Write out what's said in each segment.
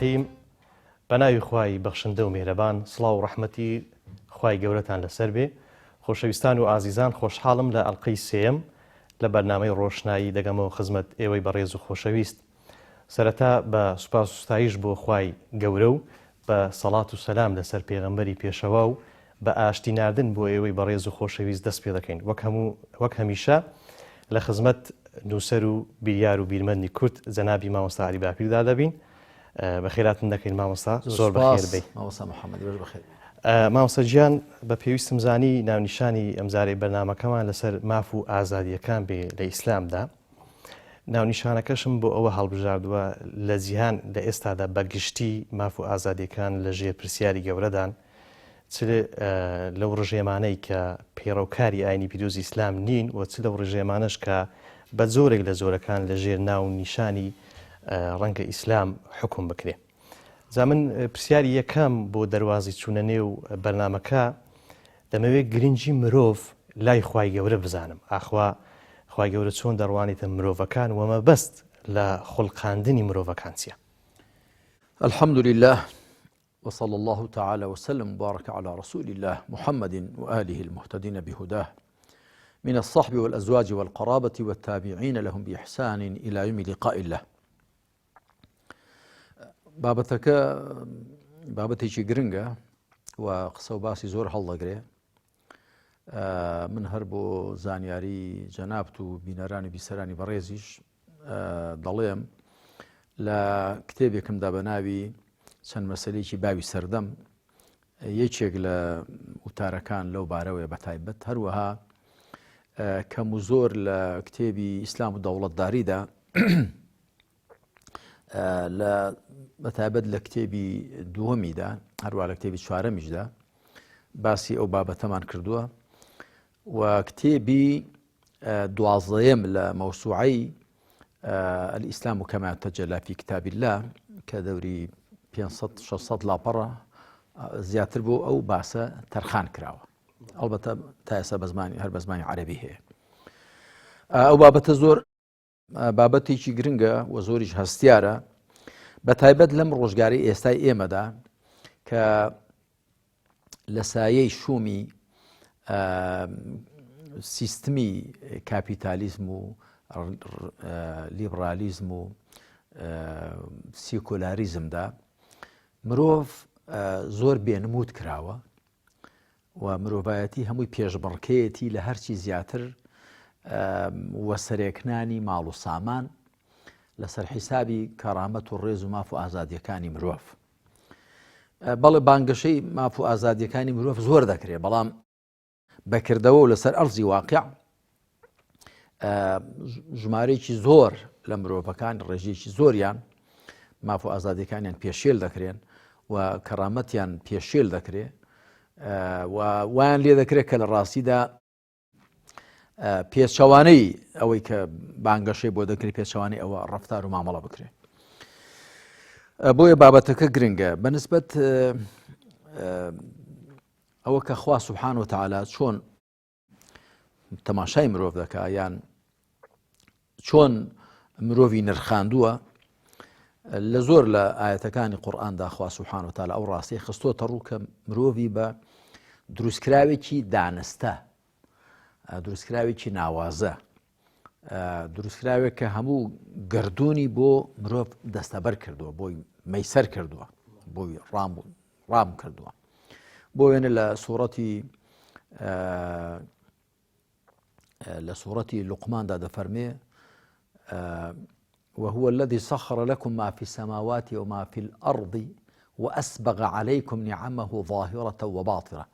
الرحیم بەناوی خوای بەخشندە و میهرەبان سڵاو و ڕەحمەتی خوای گەورەتان لەسەر بێ. خۆشەویستان و ئازیزان، خۆشحاڵم لە ئەڵقەی سێم لە بەرنامەی ڕۆشنایی دەگەمەوە خزمەت ئێوەی بەڕێز و خۆشەویست. سەرەتا بە سوپاس و ستایش بۆ خوای گەورە و بە سەڵات و سەلام لەسەر پێغەمبەری پێشەوا و بە ئاشتی ناردن بۆ ئێوەی بەڕێز و خۆشەویست دەست پێ دەکەین. وەک هەمیشە لە خزمەت نووسەر و بیریار و بیرمەندی کورد جەنابی مامۆستا عەلی باپیردا دەبین. بەخێراتن دەکەین مامۆستا، زۆر بەخێر بێ. مامۆستا محەممەد بەخێر. مامۆستا گیان، بە پێویستم زانی ناونیشانی ئەمزارەی بەرنامەکەمان لەسەر ماف و ئازادیەکان بێ لە ئیسلامدا. ناونیشانەکەشم بۆ ئەوە هەڵبژاردووە لە جیهان لە ئێستادا بەگشتی ماف و ئازادیەکان لە ژێر پرسیاری گەورەدان، چ لەو ڕژێمانەی کە پێڕەوکاری ئاینی پیرۆزی ئیسلام نین و چ لەو ڕژێمانەش کە بە زۆرێک لە زۆرەکان لە ژێر ناونیشانی ڕەنگە ئیسلام حکم بکرێ. جا من پرسیاری یەکەم بۆ دەواازی چوونە نێو بەرنامەکە دەمەوێت گرنگی مرۆڤ لای خوای گەورە بزانم. ئاخوا خوای گەورە چۆن دەڕوانێتە مرۆڤەکان و مەبەست لە خوڵقاندنی مرۆڤەکان چییە؟ الحمد لله وصلى الله تعالى وسلم وبارك على رسول الله محمد وآله المهتدين بهداه من الصحب والأزواج والقرابة والتابعين لهم بإحسان إلى يوم لقاء الله. بابەتێکی گرنگە و قسە و باسی زۆر هەڵدەگرێ. من هەر بۆ زانیاری جەنابت و بینەرانی بیسەرانی بەڕێزیش دەڵێم لە کتێبێکمدا بە ناوی چەند مەسەلەیەکی باوی سەردەم، یەکێک لە وتارەکان لەو بارەوەیە بەتایبەت، هەروەها کەم و زۆر لە کتێبی ئیسلام و دەوڵەتداریدا لە بەتایبەت لە کتێبی دووەمیدا، هەروە لە کتێبی چوارەمیشدا باسی ئەو بابەتەمان کردووە و کتێبی دوازدەیەم لە مەوسوعەی الئیسلام كما تجلى في كتاب الله کە دەوری 500-600 لاپەڕە زیاتر بۆ ئەو باسە تەرخان کراوە. ئەڵبەتە تا ئێستا هەر بە زمانی عەرەبی هەیە. ئەو بابەتە زۆر بابەتێکی گرنگە و زۆریش هەستیارە، بە تایبەت لەم ڕۆژگاری ئێستای ئێمەدا کە لە سایەی شومی سیستمی کاپیتالیزم و لیبرالیزم و سیکولاریزمدا مرۆڤ زۆر بێنمود کراوە و مرۆڤایەتی هەمووی پێشبڕکەیەتی لە هەرچی زیاتر وە سەرێکنانی ماڵ و سامان لەسەر حیسابی کەرامەت و ڕێز و ماف و ئازادیەکانی مرۆڤ. بەڵێ بانگەشەی ماف و ئازادیەکانی مرۆڤ زۆر دەکرێت، بەڵام بەکردەوە و لەسەر ئەرزی واقع ژمارەیەکی زۆر لە مرۆڤەکان ڕێژەیەکی زۆریان ماف و ئازادیەکانیان پێشێل دەکرێن و کەرامەتیان پێشێل دەکرێت و وایان لێ دەکرێت کە لە ڕاستیدا پێچەوانەی ئەوەی کە بانگەشەی بۆ دەکرێت پێچەوانەی ئەوە ڕەفتار و مامەڵە بکرێت. بۆیە بابەتەکە گرنگە بەنسبەت ئەوە کە خوا سوبحانه وتعالى چۆن تەماشای مرۆڤ دەکا یان چۆن مرۆڤی نرخاندووە. لە زۆر لە ئاەتەکانی قورئاندا خوا سوبحانه وتعالى ئەو ڕاستی خستۆتە ڕوو کە مرۆڤی بە دروستکراوێکی دانستە، دروستکراوێکی ناوازە، دروستکراوێک کە هەموو گردوونی بۆ مرۆڤ دەستەبەر کردووە، بۆی مەیسەر کردووە، بۆی ڕام کردووە. بۆ وێنە لە سوورەتی لوقماندا دەفەرمێ وهو الذي سخر لكم ما في السماوات وما في الأرض وأسبغ عليكم نعمه ظاهرة وباطنة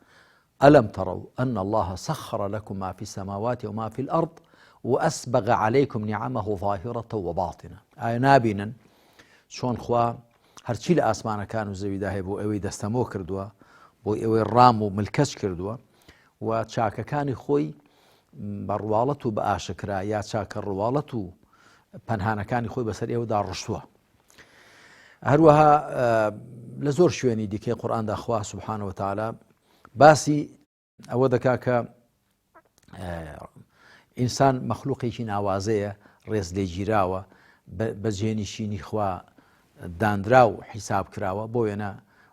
ألم تروا أن الله سخر لكم ما في السماوات وما في الأرض وأسبغ عليكم نعمه ظاهرة وباطنة. ئایا نابینن چۆن خوا هەرچی لە ئاسمانەکان و زەویدا هەیە بۆ ئەوەی دەستەمۆ کردووە، بۆ ئەوەی ڕام و ملکەچ کردووە و چاکەکانی خۆی بە ڕواڵەت و بە ئاشکرا یا چاکە ڕواڵەت و پەنهانەکانی خۆی بەسەر ئێوەدا ڕشتووە. هەروەها لە زۆر شوێنی دیکەی قورئاندا خوا سوبحانه وتعالى باسی ئەوە دەکا کە ئینسان مەخلوقێکی ناوازەیە، ڕێز لێگیراوە، بە جێنشینی خوا دانرا و حساب کراوە بۆ وێنە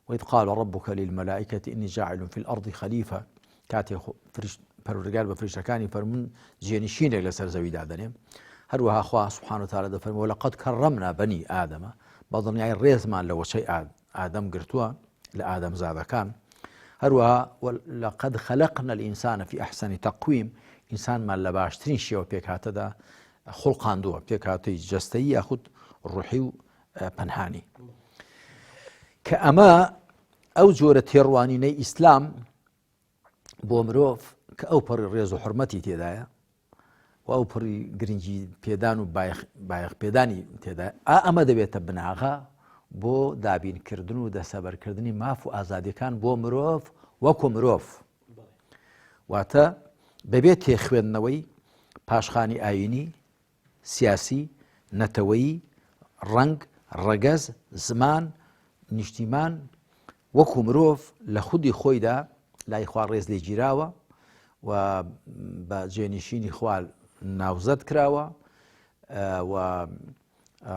وإذ قال ربك للملائكة إني جاعل في الأرض خليفة كاتي پەروەردگار بە فریشتەکانی فەرمون جێنشینێک لەسەر زەویدا دەنێم هەروەها خوا سبحانه وتعالى دەفەرمێ وەلەقەد کەڕەمنا بەنی ئادەمە بەدڵنیای ڕێزمان لە وەچەی ئادەم گرتووە لە ئادەم زادەکان هەروەها لەقەد خەلەقنا الئینسانە فی ئەحسەنی تەقویم ئینسانمان لە باشترین شێوە پێکهاتەدا خوڵقاندووە پێکهاتەی جەستەیی یاخود ڕوحی و پەنهانی کە ئەمە ئەو جۆرە تێڕوانینەی ئیسلام بۆ مرۆڤ کە ئەو پەڕی ڕێز و حرمەتی تێدایە و ئەو پڕی گرنگی پێدان و بایەخ پێدانی تێدایە ئەمە دەبێتە بناغا بۆ دابینکردن و دەسەبەرکردنی ماف و ئازادیەکان بۆ مرۆڤ وەکو مرۆڤ واتە بەبێت تێخوێندنەوەی پاشخانی ئاینی سیاسی نەتەوەیی ڕەنگ ڕەگەز زمان نیشتیمان وەکو مرۆڤ لە خودی خۆیدا لای خوا ڕێز لێ گیراوە و بە جێنشینی خوا ناوزەت کراوە و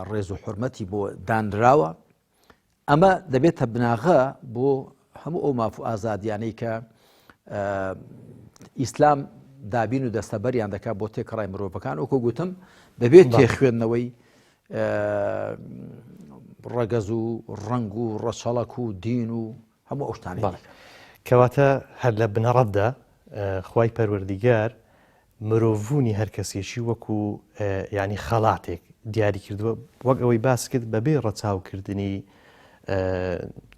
ڕێز و حرمەتی بۆ دانراوە ئەمە دەبێتە بناغە بۆ هەموو ئەو ماف و ئازادیانەی کە ئیسلام دابین و دەستەبەریان دەکات بۆ تێکەڕای مرۆڤەکان وەکو گوتم بەبێت تێخوێندنەوەی ڕەگەز و ڕەنگ و ڕەچەڵک و دین و هەموو ئەو شتانەی کەواتە هەر لە بنەڕەتدا خوای پەروەردیگار مرۆڤوونی هەر کەسێکی وەکو ینی خەڵاتێک دیاری کردووە وەک ئەوەی باس کرد بەبێ ڕەچاوکردنی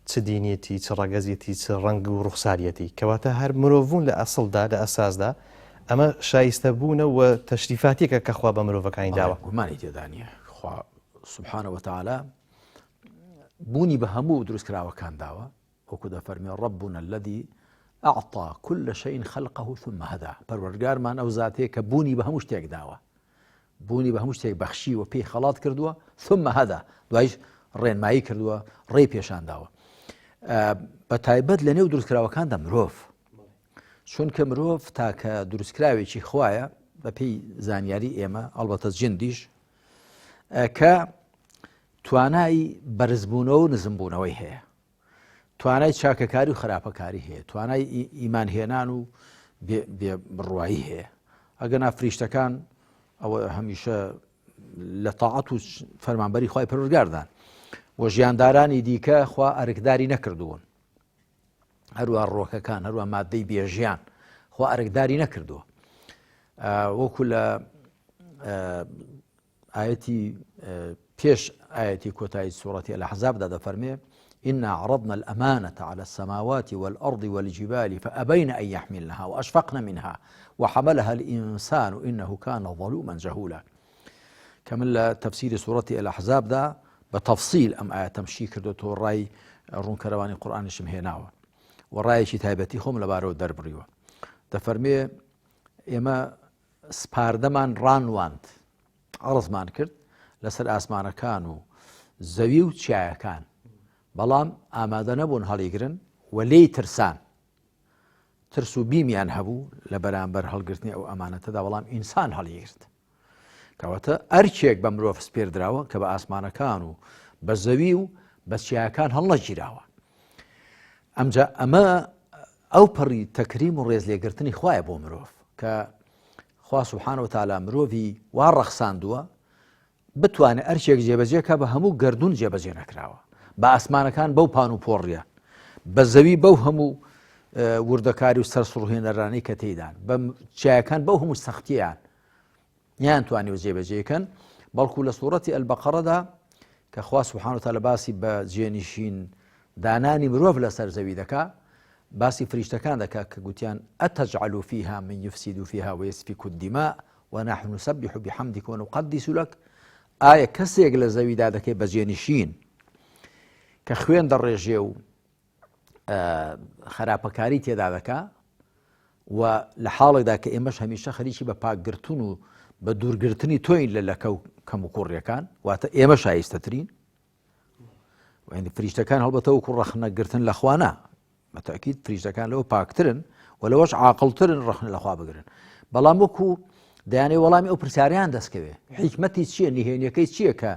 چ دینیەتی چ ڕەگەزیەتی چ ڕەنگ و ڕوخساریەتی کەواتە هەر مرۆڤوون لە ئەسڵدا لە ئەساسدا ئەمە شایستە بوونە و تەشریفاتێکە کە خوا بە مرۆڤەکانی داوە گومانی تێدا نیە خوا سبحانه وتعالى بوونی بە هەموو دروستکراوەکان داوە وەکو دەفەرمێ ربنا الذي أعطى كل شيء خلقه ثم هدى پەروەردگارمان ئەو زاتەیە کە بوونی بە هەموو شتێک داوە بوونی بە هەموو شتێک بەخشی و پێی خەڵات کردووە ثم هدى دوایش ڕێنمایی کردووە ڕێی پێشان داوە بە تایبەت لە نێو دروستکراوەکاندا مرۆڤ چونکە مرۆڤ تاکە دروستکراوێکی خوایە بە پێی زانیاری ئێمە ئەڵبەتە جندیش کە توانای بەرزبوونەوە و نزمبوونەوەی هەیە توانای چاکەکاری و خراپەکاری هەیە توانای ئیمانهێنان و بڕوایی هەیە ئەگەنا فریشتەکان ئەوە هەمیشە لە تاعەت و فەرمانبەری خوای پەروەردگاردان و ژیاندارانی دیکە خوا ئەرکداری نەکردوون هەروە ڕۆکەکان هەروە مادەی بێژیان خوا ئەرکداری نەکردووە وەکو لە ئاەتی پێش ئاەتی کۆتایی سوورەتی الأحزابدا دەفەرمێ إنا عرضنا الأمانة على السماوات والأرض والجبال فأبين أن يحملنها وأشفقن منها وحملها الإنسان إنه كان ظلوما جهولا كمل تفسير سورة الأحزاب دا بتفصيل أم آية تمشي كردوتو الرأي رون كرواني القرآن شمهيناوة والرأي شي تايبتي خم لبارو دربريوه دفرمي إما سپاردەمان ڕانواند عرضمان کرد لەسەر ئاسمانەکان و زەوی و چیایەکان بەڵام ئامادە نەبوون هەڵیگرن و لێی ترسان ترس و بیمیان هەبوو لە بەرامبەر هەڵگرتنی ئەو ئەمانەتەدا بەڵام ئینسان هەڵیگرت کەواتە ئەرچێک بە مرۆڤ سپێردراوە کە بە ئاسمانەکان و بە زەوی و بە چیایەکان هەڵنەگیراوە ئەمجا ئەمە ئەو پەڕی تەکریم و ڕێز لێگرتنی خوایە بۆ مرۆڤ کە خوا سبحانه وتعالى مرۆڤی وا ڕەخساندووە بتوانێت ئەرچێک جێبەجێکە بە هەموو گەردون جێبەجێ نەکراوە بە ئاسمانەکان بەو پان و پۆڕیە بە زەوی بەو هەموو وردەکاری و سەرسوڕهێنەرانەی کە تێدان بە چیایەکان بەو هەموو سەختیان نیانتوانی و جێبەجێکەن بەڵکو لە سوورەتی ئەلبەقەرەدا کە خوا سبحانه وتعالى باسی بە جێنشین دانانی مرۆڤ لەسەر زەوی دەکا باسی فریشتەکان دەکات کە گوتیان ئەتەجعل فيها من يفسد فيها ويسفك الدماء ونحن نسبح بحمدك ونقدس لك ئایا کەسێک لە زەویدا دەکەی بە جێنشین کە خوێن دەڕێژێ و خراپەکاری تێدا دەکا و لە حاڵێکدا کە ئێمەش هەمیشە خەریکی بە پاکگرتن و بە دوورگرتنی تۆین لە لەکە و کەم و کوڕیەکان واتە ئێمە شایستەترین فریشتەکان هەڵبەتە وەکو ڕەخنەگرتن لە خوانە بەتاکید فریشتەکان لەوە پاکترن و لەوەش عاقڵترن ڕەخنە لەخوا بگرن بەڵام وەکو دەیانێ وەڵامی ئەو پرسیاریان دەستکەوێ حیکمەتی چییە نهێنیەکەی چییە کە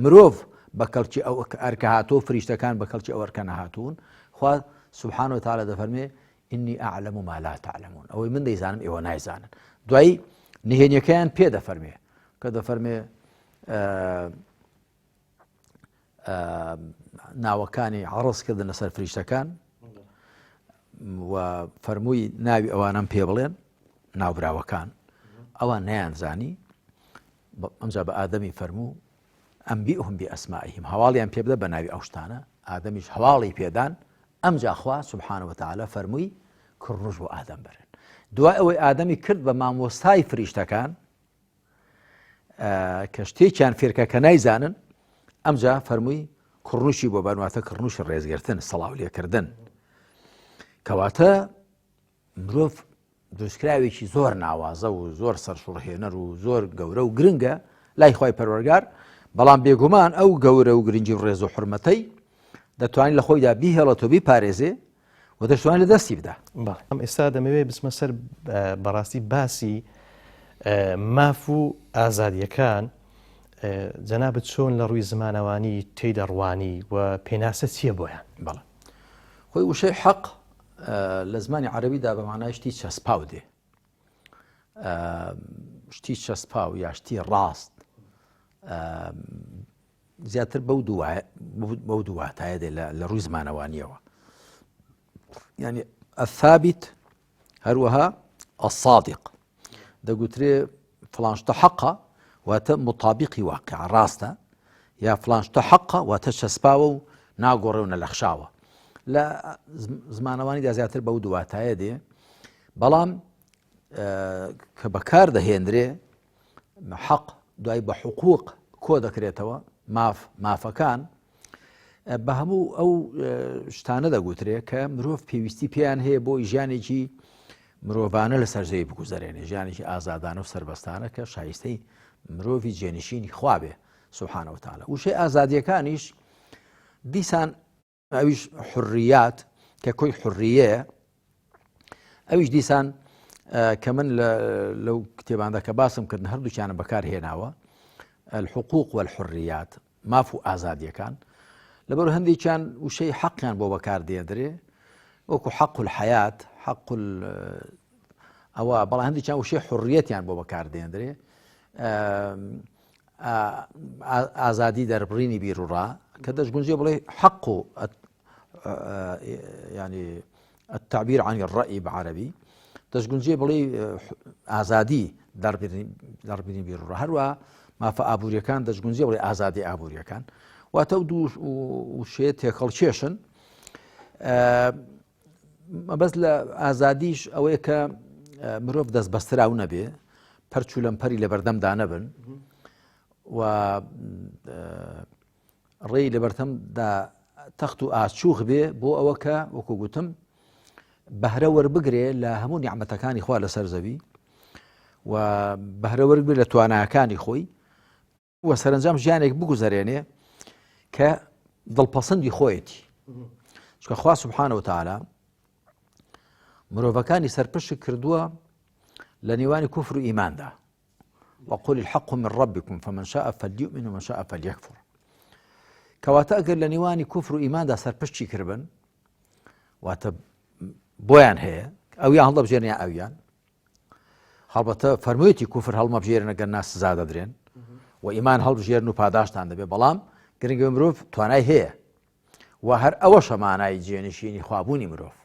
مرۆڤ بەکەڵکی ئەو ئەرکە هاتووە فریشتەکان بەکەڵکی ئەو ئەرکە نەهاتوون خوا سبحانه وتعالى دەفەرمێ إني أعلم ما لا تعلمون ئەوەی من دەیزانم ئێوە نایزانن دوایی نهێنیەکەیان پێ دەفەرمێ کە دەفەرمێ ناوەکانی عەڕزکردن لەسەر فریشتەکان و فەرمووی ناوی ئەوانم پێ بڵێن ناوبراوەکان ئەوان نەیانزانی ئەمجا بە ئادەمی فەرموو ئەنبئهم بئەسمائیهم هەواڵیان پێ بدە بە ناوی ئەو شتانە ئادەمیش هەواڵی پێدان ئەمجا خوا سبحانه وتعالى فەرمووی کوڕنووش بۆ ئادەم بەرن دوای ئەوەی ئادەمی کرد بە مامۆستای فریشتەکان کە شتێکیان فێرکە کە نایزانن ئەمجا فەرمووی کوڕنووشی بۆ بەنواتە کڕنووشی ڕێزگرتن سەڵاو لێکردن کەواتە مرۆڤ دروستکراوێکی زۆر ناوازە و زۆر سەرسوڕهێنەر و زۆر گەورە و گرنگە لای خوای پەروەردگار بەڵام بێگومان ئەو گەورە و گرنگی و ڕێز و حورمەتەی دەتوانین لە خۆیدا بیهێڵێتەوە بیپارێزێ و دەتوانین لە دەستی بدە. ئێستا دەمەوێت بچمە سەر بەڕاستی باسی ماف و ئازادیەکان جەنابەت چۆن لە ڕووی زمانەوانی تێدەڕوانی و پێناسە چییە بۆیان؟ بەڵێ خۆی وشەی حەق لە زمانی عەرەبیدا بە مانای شتی چەسپاو دێ شتی چەسپاو یا شتی ڕاست زیاتر بەو دوواتایە دێ لە ڕووی زمانەوانیەوە یعنی الثابت هەروەها الصادق دەگوترێ فڵان شتە حەقە واتە مطابقی واقع ڕاستە یا فڵان شتە حەقە واتە چەسپاوە و ناگۆڕێ و نەلەخشاوە لە زمانەوانیدا زیاتر بەو دوواتایە دێ بەڵام کە بەکار دەهێنرێ حەق دوای بە حقوق کۆ دەکرێتەوە مافەکان بە هەموو ئەو شتانە دەگوترێ کە مرۆڤ پێویستی پێیان هەیە بۆ ژیانێکی مرۆڤانە لەسەر زەوی بگوزارێنێ ژیانێکی ئازادانە و سەربەستانە کە شایستەی مرۆڤی جێنشینی خوا بێ سبحانه وتعالى وشەی ئازادیەکانیش دیسان ئەویش حڕیات کە کۆی حڕیەیە ئەویش دیسان کە من لەو کتێباندا کە باسم کردن هەردووکیانە بەکارهێناوە الحقوق والحريات ماف و ئازادیەکان لەبەر هەندێکیان وشەی حەقیان بۆ بەکاردێنرێ وەکو حەق الحەیات حەق ئەوە بەڵام هەندێکیان وشەی حڕیەتیان بۆ بەکاردێنرێ ئازادی دەربڕینی بیرروڕا کە دەشگونجێ بڵێ حەق و يعني التعبير عن الرأي بعربي دەشگونجێ بڵێ ئازادی دەربڕینی بیرروڕا هەروە مافە ئابوووریەکان دەشگونجێ بڵێ ئازادی ئابوووریەکان واتە دوو وشەیە تێکەڵکێشن بەس لە ئازادیش ئەوەیە کە مرۆڤ دەست بەستراو نەبێ پەرچ و لەمپەری لە بەردەمدا نەبن و ڕێی لە بەردەمدا تەخت و ئاچووغ بێ بۆ ئەوە کە وەکو گوتم بەهرە وەربگرێ لە هەموو نیعمەتەکانی خوا لەسەر زەوی و بەهرە وەربگرێ لە توانایەکانی خۆی و سەرنجام ژیانێک بگوزارێنێ کە دڵپەسەندی خۆیەتی چکە خوا سبحانه وتعالى مرۆڤەکانی سەرپشت کردووە لە نێوانی کوفر و ئیماندا وقل الحق من ربكم فمن شاء فليؤمن ومن شاء فليكفر کەواتە ئەگەر لە نێوانی کوفر و ئیماندا سەرپشتی کردبن واتە بۆیان هەیە ئەویان هەڵدەبژێرن یا ئەویان هەڵبەتە فەرموویەتی کوفر هەڵمەبژێرن ئەگەر نا سزا دەدرێن و ئیمان هەڵبژێرن و پاداشتان دەبێ بەڵام گرنگی مرۆڤ توانای هەیە و هەر ئەوەشە مانای جێنشینی خوابوونی مرۆڤ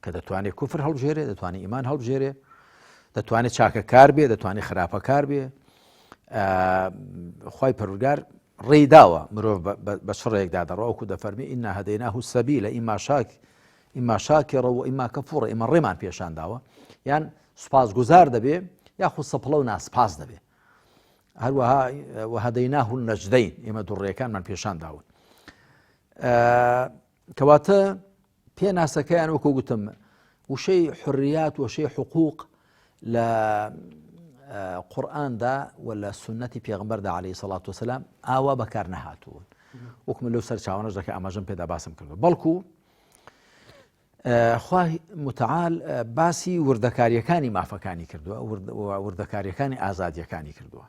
کە دەتوانێت کوفر هەڵبژێرێ دەتوانێت ئیمان هەڵبژێرێ دەتوانێت چاکەکار بێ دەتوانێت خراپەکار بێ خوای پەروەردگار ڕێی داوە مرۆڤ بە شڕێکدا دەڕۆکو دەفەرمی ئینا هەدەیناه السەبیلە ئیما شاکرە و ئیما کەفوڕە ئێمە ڕێمان پێشان داوە یان سوپاسگوزار دەبێ یاخود سەپڵە و ناسپاس دەبێ هەروەها وهەدەیناه النەجدەین ئێمە دووڕێیەکانمان پێشان داون کەواتە پێناسەکەیان وەکو گوتم وشەی حڕیات وشەی حقوق لە قورئاندا و لە سنەتی پێغەمبەردا عەلەیهی سەڵات وسەلام ئاوا بەکار نەهاتوون وەکو من لەو سەر چاوەنەش دەکە ئاماژەم پێدا باسم کردووە بەڵکو خوای متعال باسی وردەکاریەکانی مافەکانی کردووە وردەکاریەکانی ئازادیەکانی کردووە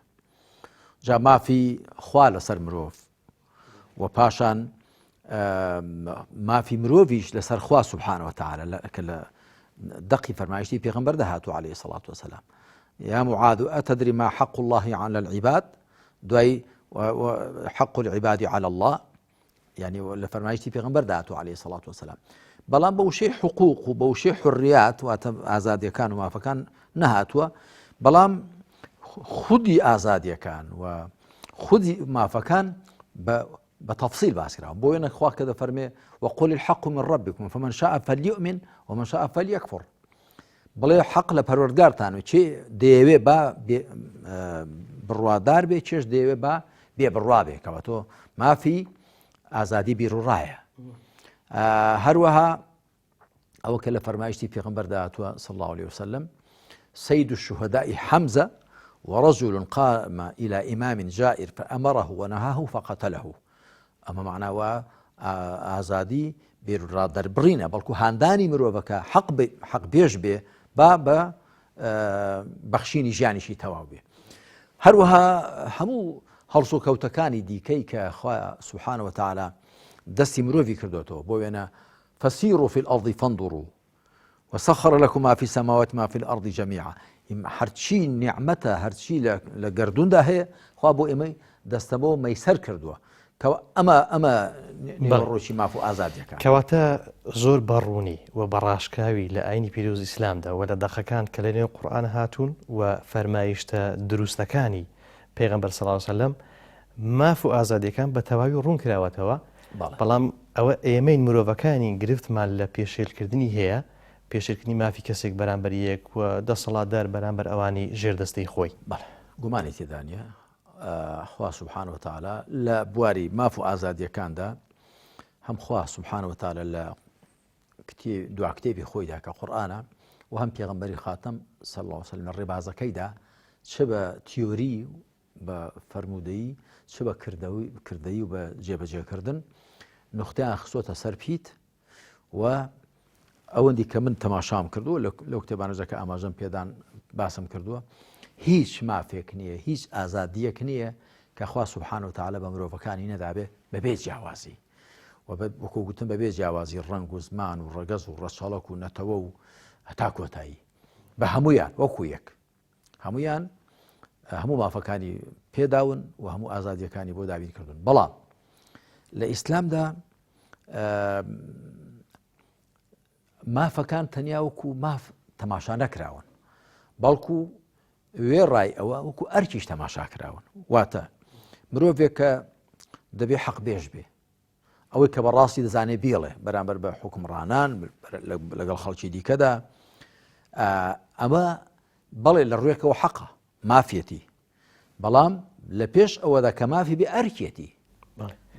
جا مافی خوا لەسەر مرۆڤ و پاشان مافی مرۆڤیش لەسەر خوا سبحانه وتعالى کە لە دقی فەرمایشتی پێغەمبەر دەهاتوو عليه الصلاة والسلام يا معاذ أتدري ما حق الله على العباد دوای حق العباد على الله يعني لە فەرمایشتی پێغەمبەر دەهاتوو عليه الصلاة والسلام بەڵام بە وشەی حقوق و بە وشەی حریات واتە ئازادیەکان و مافەکان نەهاتووە بەڵام خودی ئازادیەکان و خودی مافەکان بتفصيل باسكرا بوين اخوا كذا فرمي وقل الحق من ربكم فمن شاء فليؤمن ومن شاء فليكفر بلا حق لپروردگارتان چی دیوی با بروادار به چش دیوی با بی بروابه کباتو ما في آزادی بیرو رایه هر وها او کله فرمایشتی پیغمبر دعاتو صلی الله عليه وسلم سيد الشهداء حمزة ورجل قام إلى إمام جائر فأمره ونهاه فقتله أما معناه آزادی بیرڕادەر بڕینە بەڵکو هاندانی مرۆڤەکە حەق بێژ بێ با بەخشینی ژیانیشی تەواو بێ هەروەها هەموو هەڵس و کەوتەکانی دیکەی کە خوا سبحانه وتعالى دەستی مرۆڤی کردوێتەوە بۆ وێنە فسيروا في الأرض فانظروا وسخر لكم ما في السماوات ما في الأرض جميعا هەرچی نیعمەتە هەرچی لە گەردووندا هەیە خوا بۆ ئێمە دەستەبەوە مەیسەر کردووە ئەمە نێوەڕۆکی ماف و ئازادیەکان کەواتە زۆر بەڕوونی و بەڕاشکاوی لە ئاینی پیرۆز ئیسلامدا و لە دەقەکان کە لە نێو قورئان هاتوون و فەرمایشتە دروستەکانی پێغەمبەر صلی الله علیه وسلم ماف و ئازادیەکان بە تەواوی ڕوون کراوەتەوە بەڵام ئەوە ئێمەین مرۆڤەکانی گرفتمان لە پێشێلکردنی هەیە پێشێلکردنی مافی کەسێک بەرامبەر یەک و دەسەڵاتدار بەرامبەر ئەوانی ژێردەستەی خۆی گومانی تێدا نیە خوا سبحانه وتعالى لە بواری ماف و ئازادیەکاندا هەم خوا سبحانه وتعالى لە دوا کتێبی خۆیدا کە قورئانە و هەم پێغەمبەری خاتەم صلی الله عليه وسلم ڕێبازەکەیدا چ بە تیۆری بە فەرموودەیی چ بە کردەیی و بە جێبەجێکردن نوختیان خسۆتە سەر پیت و ئەوەندی کە من تەماشام کردووە لەو کتێبانەجە کە ئاماژەم پێدان باسم کردووە هیچ مافێک نییە هیچ ئازادیەک نییە کە خوا سبحانه وتعالى بە مرۆڤەکانی نەدابێ بەبێ جیاوازی و وەکو گوتم بەبێ جیاوازی ڕەنگ و زمان و ڕەگەز و ڕەچەڵک و نەتەوە و هەتا کۆتایی بە هەمویان وەکو یەک هەمویان هەموو مافەکانی پێداون و هەموو ئازادیەکانی بۆ دابین کردوون بەڵام لە ئیسلامدا مافەکان تەنیا وەکو ماف تەماشا نەکراون بەڵکو وێ ڕای ئەوە وەکو ئەرکیش تەماشا کراون واتە مرۆڤێک کە دەبێ حەق بێژ بێ ئەوەی کە بەڕاستی دەزانێ بێڵێ بەرامبەر بە حوکمڕانان لەگەڵ خەڵکی دیکەدا ئەمە بەڵێ لە ڕوویەکەوە حەقە مافیەتی بەڵام لە پێش ئەوەدا کە مافی بێ ئەرکێتی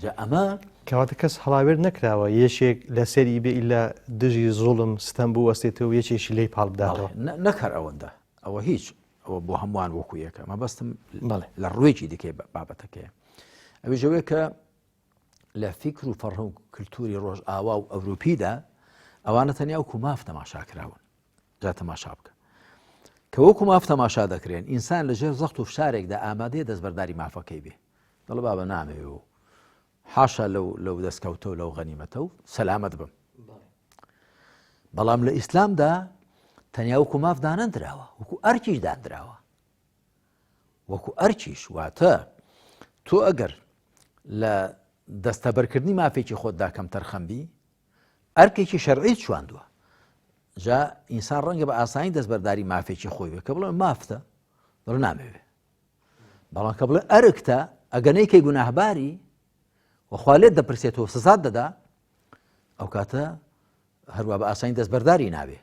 جا ئەمە کەواتە کەس هەڵاوێر نەکراوە یەشێک لە سەری بێ لە دژی زوڵم ستەم بوو وەستێتەوە یەکێکی لێی پاڵ بداتەوە نەکەر ئەوەندە ئەوە هیچ ئەوە بۆ هەمووان وەکو یەکە مەبەستم لە ڕوویەکی دیکەی بابەتەکەیە ئەوەی ژەوەیە کە لە فیکر و فەرهەنگ و کلتوری ڕۆژ ئاوا و ئەوروپیدا ئەوانە تەنیا وەکو ماف تەماشا کراون جا تەماشا بکە کە وەکو ماف تەماشا دەکرێن ئینسان لەژێر زەخت و فشارێکدا ئامادەیە دەستبەرداری مافەکەی بێ دەڵێ بابە نامەوێ و حاشا لەو دەستکەوتە و لەو غەنیمەتە و سەلامەت بم بەڵام لە ئیسلامدا تەنیا وەکو ماف دانەندراوە وەکو ئەرکیش دانراوە وەکو ئەرکیش واتە تۆ ئەگەر لە دەستەبەرکردنی مافێکی خۆتدا کەم تەرخەمبی ئەرکێکی شەرعیت چواندووە جا ئینسان ڕەنگە بە ئاسانی دەستبەرداری مافێکی خۆی بێ کە بڵێ مافتە دڵ نامەوێ بەڵام کە بڵێ ئەرکتە ئەگەنەیکەی گوناهباری وەخوا لێت دەپرسێتەوە سزات دەدا ئەو کاتە هەروە بە ئاسانی دەستبەرداری نابێ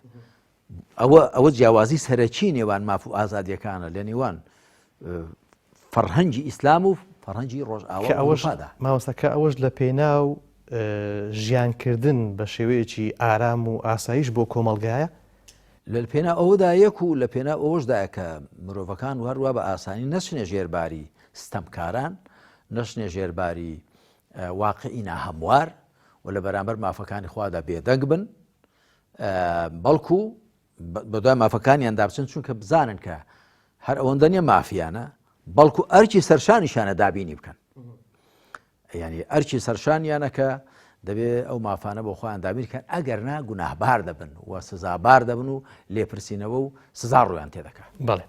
ئەوە جیاوازی سەرەکی نێوان ماف و ئازادیەکانە لە نێوان فەرهەنگی ئیسلام و فەرهەنگی ڕۆژئاوا ئەوروپادا مامۆستاکە ئەوەش لە پێناو ژیانکردن بە شێوەیەکی ئارام و ئاسایش بۆ کۆمەڵگایە لە پێنا ئەوەدا یەک و لە پێنا ئەوەشدایە کە مرۆڤەکان هەروە بە ئاسانی نەچنێ ژێرباری ستەمکاران نەچنێ ژێرباری واقعی ناهەموار و لە بەرامبەر مافەکانی خوادا بێدەنگ بن بەڵکو بەدوای مافەکانیان دابچن چونکە بزانن کە هەر ئەوەندە نیە مافیانە بەڵکو ئەرکی سەرشانیشانە دابینی بکەن يعني ئەرچی سەرشانیانەکە دەبێ ئەو مافانە بۆ خۆیان دابیرکەن ئەگەر نا گوناهبار دەبن و سزابار دەبن و لێپرسینەوە و سزا ڕوویان تێدەکات. بەڵێ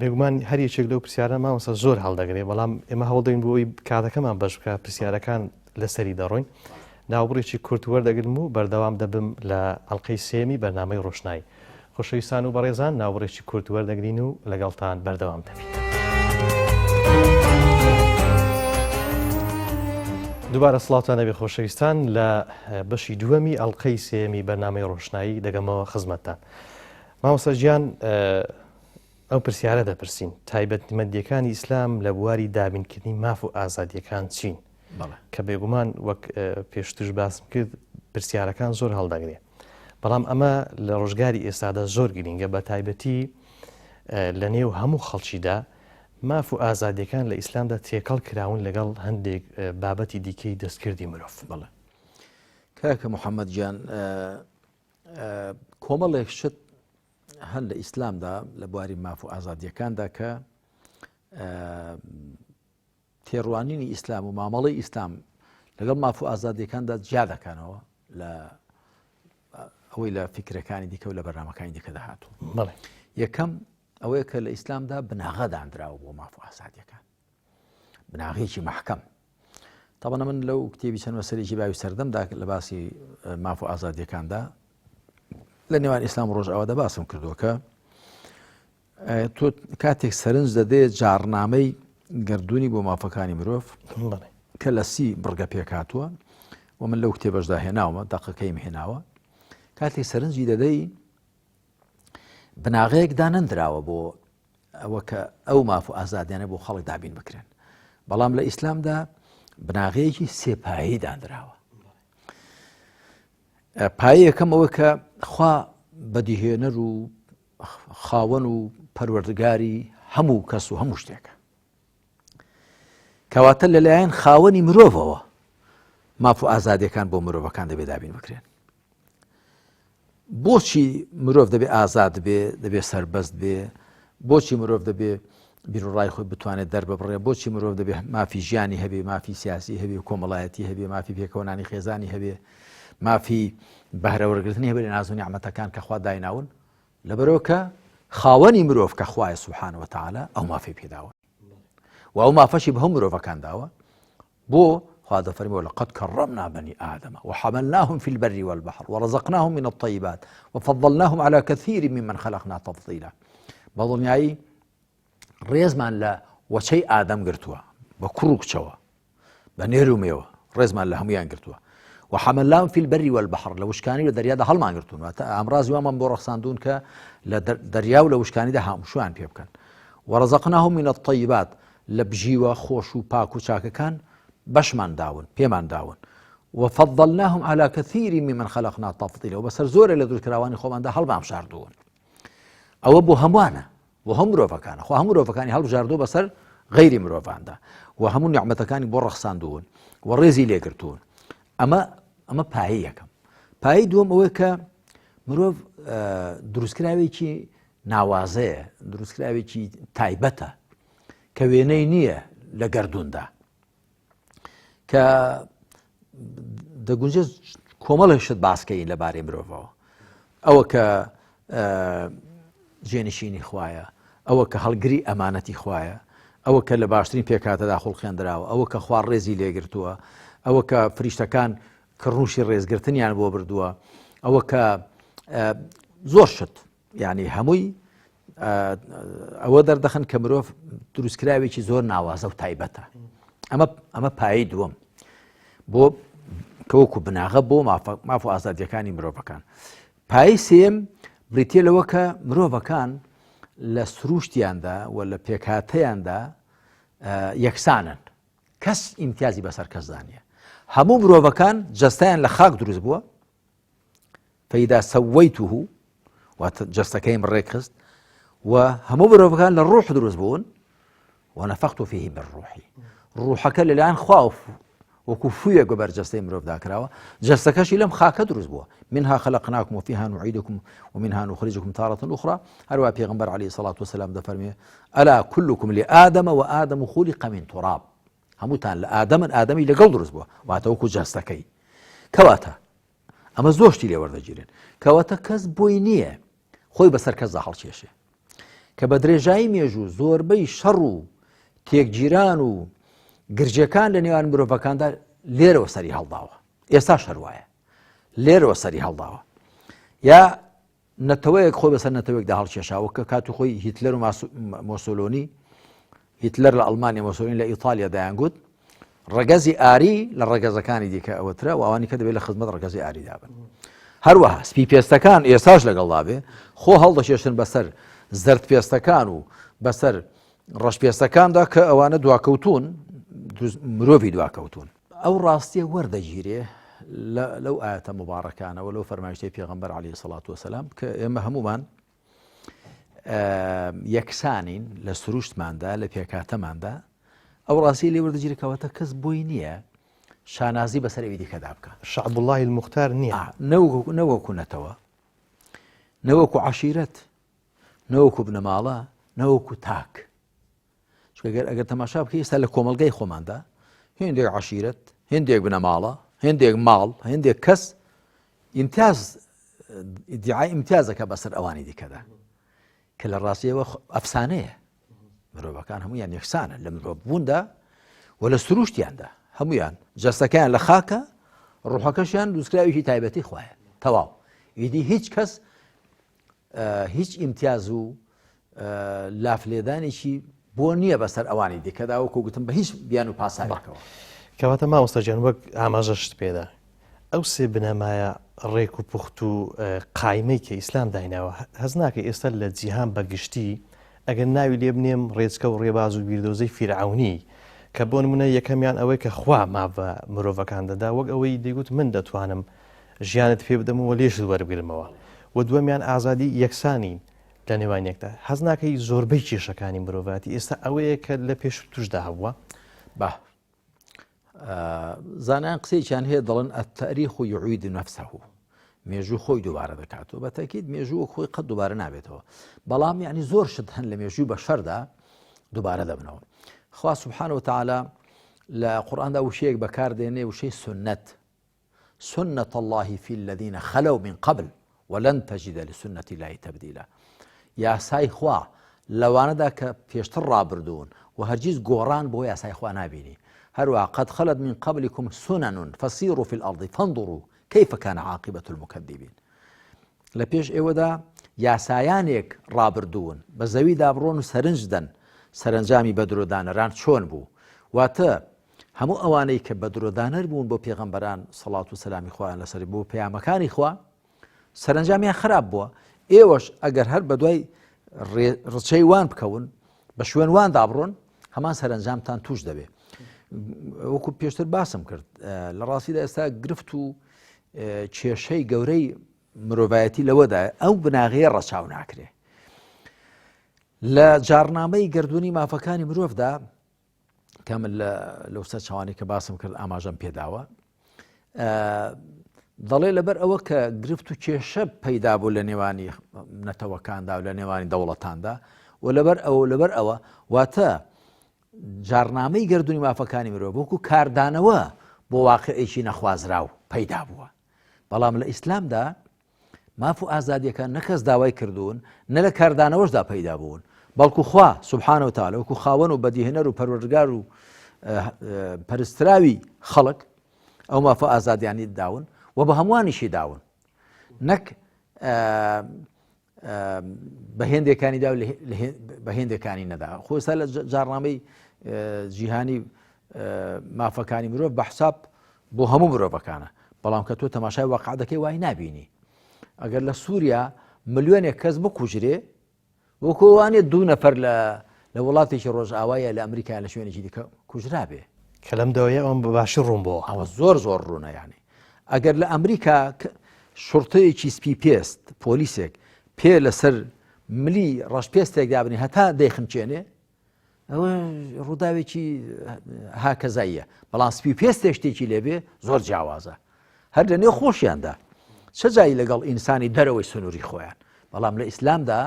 بێگومان هەر یەکێک لەو پرسیارە مامۆستا زۆر هەڵدەگرێت، بەڵام ئێمە هەوڵدەین بۆی کاتەکەمان بەش بکە پرسیارەکان لەسەری دەڕۆین. ناوبڕێکی کورت وەردەگرم و بەردەوام دەبم لە ئەڵقەی سێمی بەرنامەی ڕۆشنایی. خۆشەویستان و بەڕێزان، ناوبڕێکی کورت وەردەگرین و لەگەڵتان بەردەوام دەبین. دووبارە سڵاوتان دەبێت خۆشەویستان، لە بەشی دووەمی ئەڵقەی سێمی بەرنامەی ڕۆشنایی دەگەمەوە خزمەتتان. مامۆستا گیان، ئەو پرسیارە دەپرسین تایبەتمەندیەکانی ئیسلام لە بواری دابینکردنی ماف و ئازادیەکان چین؟ کە بێگومان وەک پێشتر باسم کرد پرسیارەکان زۆر هەڵدەگرێت، بەڵام ئەمە لە ڕۆژگاری ئێستادا زۆر گرینگە، بە تایبەتی لە نێو هەموو خەڵکیدا ماف و ئازادیەکان لە ئیسلامدا تێکەڵ کراون لەگەڵ هەندێک بابەتی دیکەی دەستکردی مرۆڤ. بەڵێ کاکە محەممەد گیان، کۆمەڵێک شت هەن لە ئیسلامدا لە بواری ماف و ئازادیەکاندا کە تێڕوانینی ئیسلام و مامەڵەی ئیسلام لەگەڵ ماف و ئازادیەکاندا جیا دەکەنەوە لە ئەوەی لە فکرەکانی دیکە و لە بەرنامەکانی دیکە داهاتوو. بەڵێ یەکەم ئەوەیە کە لە ئیسلامدا بناغە دانراوە بۆ ماف و ئازادیەکان، بناغەیەکی محکەم. تاوانە من لەو کتێبی چەند مەسەلێکی باوی سەردەمدا لە باسی ماف و ئازادیەکاندا لە نێوان ئیسلام و ڕۆژ ئەوەدا باسم کردووە کە تۆ کاتێک سەرنج دەدەیت جارنامەی گردردونی بۆ مافەکانی مرۆڤ کە لە سی بڕگە پێکاتووە و من لەو کتێبەشدا هێناومە دەقەکەیم هێناوە، کاتێک سەرنجی دەدەی بناغەیەک دانەندراوە بۆ ئەوە کە ئەو ماف و ئازادیانە بۆ خەڵک دابین بکرێن، بەڵام لە ئیسلامدا بناغەیەکی سێپایی دانراوە. پایە یەکەم ئەوە کە خوا بەدیهێنەر و خاوەن و پەروەردگاری هەموو کەس و هەموو شتێکە، کەواتە لەلایەن خاوەنی مرۆڤەوە ماف و ئازادیەکان بۆ مرۆڤەکان دەبێت دابین بکرێن. بۆچی مرۆڤ دەبێت ئازاد بێ، دەبێت سەربەست بێ، بۆچی مرۆڤ دەبێت بیرڕای خۆی بتوانێت دەرببڕێ، بۆچی مرۆڤ دەبێت مافی ژیانی هەبێ، مافی سیاسی هەبێ، کۆمەڵایەتی هەبێ، مافی پێکەوەنانی خێزانی هەبێ، مافی بەهرەوەرگرتنی هەبێ لە ناز و نیعمەتەکان کە خوا دایناون، لەبەرەوە کە خاوەنی مرۆڤ کە خوایە سوبحانە وتەعالا ئەو مافی پێداوە و ئەو مافەشی بە هەموو مرۆڤەکان داوە. بۆ خوا دەفەرمێ ولقد كرمنا بني آدم وحملناهم في البر والبحر ورزقناهم من الطيبات وفضلناهم على كثير ممن خلقنا تفضيلا. بەڵڵنیایی ڕێزمان لە وەچەی ئادەم گرتووە، بە کوڕ و کچەوە، بە نێر و مێوە ڕێزمان لە هەمویان گرتووە. وحملناهم في البر والبحر، لە وشکانی و دەریادا هەڵمان گرتوون، ئامڕازی وامان بۆ ڕەخساندوون کە لە دەریا و لە وشکانیدا هەمووشیان پێ بکەن. ورزقناهم من الطيبات، لە بژیوە خۆش و پاک و چاکەکان بەشمان داون، پێمان داون. وفضلناهم على كثير ممن خلقنا تفضيلا، وبەسەر زۆرە لە دروستکراوانی خۆماندا هەڵمان شاردوون. ئەوە بۆ هەمووانە، بۆ هەموو مرۆڤەکانە، خۆ هەموو مرۆڤەکانی هەڵبژاردووە بەسەر غەیری مرۆڤاندا و هەموو نیعمەتەکانی بۆ ڕەخساندوون و ڕێزی لێگرتوون. ئەمە پایە یەکەم. پایەی دووەم ئەوەیە کە مرۆڤ دروستکراوێکی ناوازەیە، دروستکراوێکی تایبەتە کە وێنەی نییە لە گەردووندا، کە دەگونجێت کۆمەڵێک شت باسکەین لەبارەی مرۆڤەوە. ئەوە کە جێنشینی خوایە، ئەوە کە هەڵگری ئەمانەتی خوایە، ئەوە کە لە باشترین پێکاتەدا خوڵقیان دراوە، ئەوە کە خوا ڕێزی لێگرتووە، ئەوە کە فریشتەکان کڕوشی ڕێزگرتنیان بۆ بردووە، ئەوە کە زۆر شت، یعنی هەمووی ئەوە دەردەخن کە مرۆڤ دروستکراوێکی زۆر ناوازە و تایبەتە. ئەمە پایەی دووەم بۆ کەوەکو بناغە بۆ ماف و ئازادیەکانی مرۆڤەکان. پایەی سێم بریتیە لەوە کە مرۆڤەکان لە سروشتیاندا و لە پێکهاتەیاندا یەکسانن، کەس ئیمتیازی بەسەر کەس دانیە. هەموو مرۆڤەکان جەستەیان لە خاک دروست بووە، فەئیدا سەوەیتوه، واتە جەستەکەیم ڕێکخست، و هەموو مرۆڤەکان لە ڕوح دروست بوون، ونفخت فيه من ڕوحی، ڕوحەکە لەلایەن خوا وەکو فوویەک بە بەرجەستەی مرۆڤ داکراوە، جەستەکەشی لەم خاکە دروست بووە. منها خلقناكم وفيها نعيدكم ومنها نخرجكم تارة أخرى. هەروە پێغەمبەر عەلەیهی سەڵات وسەلام دەفەرمێ ئەلا كلكم لآدم وآدم خلق من تراب. هەمووتان لە ئادەمی لەگەڵ دروست بووە واتە وەکو جەستەکەی کەواتە ئەمە زۆر شتی لێ وەردەگیرێن کەواتە کەس بۆی نییە خۆی بەسەر کەسدا هەڵکێشێ کە بە درێژایی مێژوو زۆربەی شەڕ و تێکگیران و گرجەکان لە نێوان مرۆڤەکاندا لێرەوە سەری هەڵداوە ئێستا شەروایە لێرەوە سەری هەڵداوە یا نەتەوەیەک خۆی بەسەر نەتەوەیەکدا هەڵکێشاوە کە کاتی خۆی هیتلەر و مۆسۆلۆنی هیتلەر لە ئەڵمانیا مۆسۆلۆنی لە ئیتالیا دەیانگوت ڕەگەزی ئاری لە ڕەگەزەکانی دیکە ئەوەترە و ئەوانی کە دەبێت لە خزمەت ڕەگەزی ئاری دابن هەروەها سپی پێستەکان ئێساش لەگەڵدا بێ خۆ هەڵدەشێشن بەسەر زەرد پێستەکان و بەسەر ڕەش پێستەکاندا کە ئەوانە دواکەوتون مرۆڤی دواکەوتون ئەو ڕاستیە وەردەگیرێ لەو ئاەتە مبارەکانەوە لەو فەرمایشتەی پێغەمبەر عەلەیهی سەڵات وەسەلام کە ئێمە هەمومان یەکسانین لە سروشتماندا لە پێکاتەماندا ئەو ڕاستی لێ وەردەگیرێکەوەتە کەس بۆی نییە شانازی بەسەر ئەوی دیکەدا بکە شەعبوڵڵاهی الموختار نییە نەوەکو نەتەوە نەوەکو عەشیرەت نەوەکو بنەماڵە نەوەکو تاک ئەگەر تەماشا بکەی ئێستا لە کۆمەلگای خۆماندا هێندێک عەشیرەت هێندێک بنەماڵە هێندێک ماڵ هێندێک کەس ئیمتیاز ئیدعای ئیمتیازەکە بەسەر ئەوانی دیکەدا کە لە ڕاستیەوە ئەفسانەیە مرۆڤەکان هەمویان یەکسانە لە مرۆڤ بووندا و لە سروشتیاندا هەمویان جەستەکەیان لە خاکە ڕوحەکەشیان دروستکراوێکی تایبەتی خوایە تەواو ئیدی هیچ کەس هیچ ئیمتیاز و لافلێدانێکی بۆ نییە بەسەر ئەوانی دیکەدا وەکو گوتم بە هیچ بیان و پاساوێکەوە کەواتە مامۆستاجان وەک ئاماژەشت پێدا ئەو سێ بنەمایە ڕێک و پوخت و قایمەی کە ئیسلام دایناوە هەز ناکە ئێستا لە جیهان بەگشتی ئەگەر ناوی لێ بنێم ڕێچکە و ڕێباز و بیردۆزەی فیرعونی کە بۆ نمونە یەکەمیان ئەوەی کە خوا ماڤە مرۆڤەکان دەدا وەک ئەوەی دەیگوت من دەتوانم ژیانت پێ بدەم و لێشت وەربگرمەوە و دووەمیان ئازادی یەکسانین لە نێوان یەکدا هەز ناکەی زۆربەی کێشەکانی مرۆڤاتی ئێستا ئەوەیە کە لە پێش توشدا هەبووە بە زانایان قسەیان هەیە دەڵێن التاریخ یعید نفسه مێژوو خۆی دووبارە دەکاتەوە بە تاکید مێژوو خۆی قەت دووبارە نابێتەوە بەڵام یعنی زۆر شت هەن لە مێژووی بەشەردا دووبارە دەبنەوە خوا سبحانه وتعالى لە قورئاندا وشەیەک بەکاردێنێ وشەی سنة الله في الذين خلوا من قبل ولن تجد لسنة الله تبديلا یاسای خوا لەوانەدا کە پێشتر ڕابردوون و هەرگیز گۆڕان بۆ یاسای خوا نابینی هەروە قد خلت من قبلكم سنن فسيروا في الأرض فانظروا كيف كان عاقبة المكذبين لە پێش ئێوەدا یاسایانێک ڕابردوون بە زەویدا بڕۆن و سەرنجدەن سەرنجامی بەدرۆدانەران چۆن بوو واتە هەموو ئەوانەی کە بەدرۆدانەر بوون بۆ پێغەمبەران سەڵات و سەلامی خوایان لەسەر بۆ پەیامەکانی خوا سەرنجامیان خراپ بووە ئێوەش ئەگەر هەر بەدوای ڕچەی وان بکەون بە شوێن وان دابڕۆن هەمان سەرنجامتان توش دەبێت وەکو پێشتر باسم کرد لە ڕاستیدا ئێستا گرفت و کێشەی گەورەی مرۆڤایەتی لەوەدا ئەو بناغەیە ڕەچاو ناکرێ لە جارنامەی گردوونی مافەکانی مرۆڤدا کامل لەو سەر چاوانی کە باسم کرد ئاماژەم پێداوە دەڵێ لەبەر ئەوە کە گرفت و کێشە پەیدا بوو لە نێوانی نەتەوەکاندا و لە نێوانی دەوڵەتاندا و لەبەر ئەوە واتە جارنامەی گردوونی مافەکانی مرۆڤ وەکو کاردانەوە بۆ واقعێکی نەخوازراو پەیدا بووە بەڵام لە ئیسلامدا ماف و ئازادیەکان نەکەس داوای کردوون نە لە کاردانەوەشدا پەیدا بوون بەڵکو خوا سبحانه وتعالى وەکو خاوەن و بەدیهێنەر و پەروەردگار و پەرستراوی خەڵک ئەو ماف و ئازادیانی داون و بە هەمووانیشی داون نەک بە هێندێکانی دا بە هێندێکانی نەدا خۆستا لە جارنامەی جیهانی مافەکانی مرۆڤ بە حساب بۆ هەموو مرۆڤەکانە بەڵام کە تۆ تەماشای واقع دەکەی وای نابینی ئەگەر لە سووریا ملیۆنێک کەس بکوژرێ وەکووانێت 2 نەفەر لە وڵاتێکی ڕۆژئاوایە لە ئەمریکا لە شوێنێکی دیکە کوژرا بێ کە لەم دەوەیە ئەوم بەباشی ڕوون بۆ ئەوە زۆر ڕوونە یانی ئەگەر لە ئەمریکا شورتەیەکی سپی پێست پۆلیسێک پێ لەسەر ملی ڕەشپێستێک دابنی هەتا دەیخنچێنێ ئەوە ڕووداوێکی هاکەزاییە بەڵام سپی پێستێک شتێکی لێبێ زۆر جیاوازە هەر لە نێو خۆشیاندا چه جایی لەگەڵ ئینسانی دەرەوەی سنووری خۆیان بەڵام لە ئیسلامدا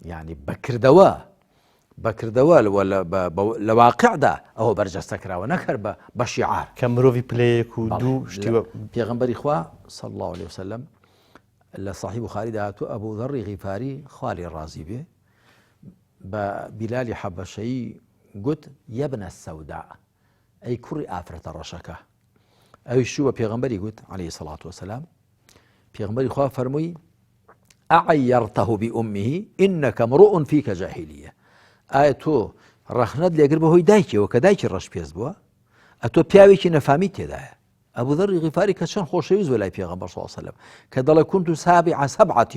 یعنی بەکردەوە بەکردەوە لە واقعدا ئەوە بەرجەستەکراوە نەکرد بە شیعار کە مرۆڤی پلەیەک و دوو شتیوە. پێغەمبەری خوا صلی الله عليه وسلم لە صحیح بوخاری داهاتوو ئەبوو ذەڕی غیفاری خوا لێ ڕازی بێ بە بیلالی حەبەشەیی گوت یەبنە سەودا ئەی کوڕی ئافرەتە ڕەشەکە. ئەوی شووە پێغەمبەری گوت عەلەیهی السەڵاتو وەسەلام. پێغەمبەری خوا فەرمووی ئەعەیەرتەهو بئوممیه ئینەکە امڕؤ فیکە جاهیلیە. ئایا تۆ ڕەخنەت لێگر بەهۆی دایکیەوە کە دایکی ڕەشپێز بووە؟ ئەتۆ پیاوێکی نەفامی تێدایە. ئەبوو ذەڕی غیفاری کە چەند خۆشەویست بوو لای پێغەمبەر صلی الله علیه وسلم کە دەڵێ كنت سابع سبعة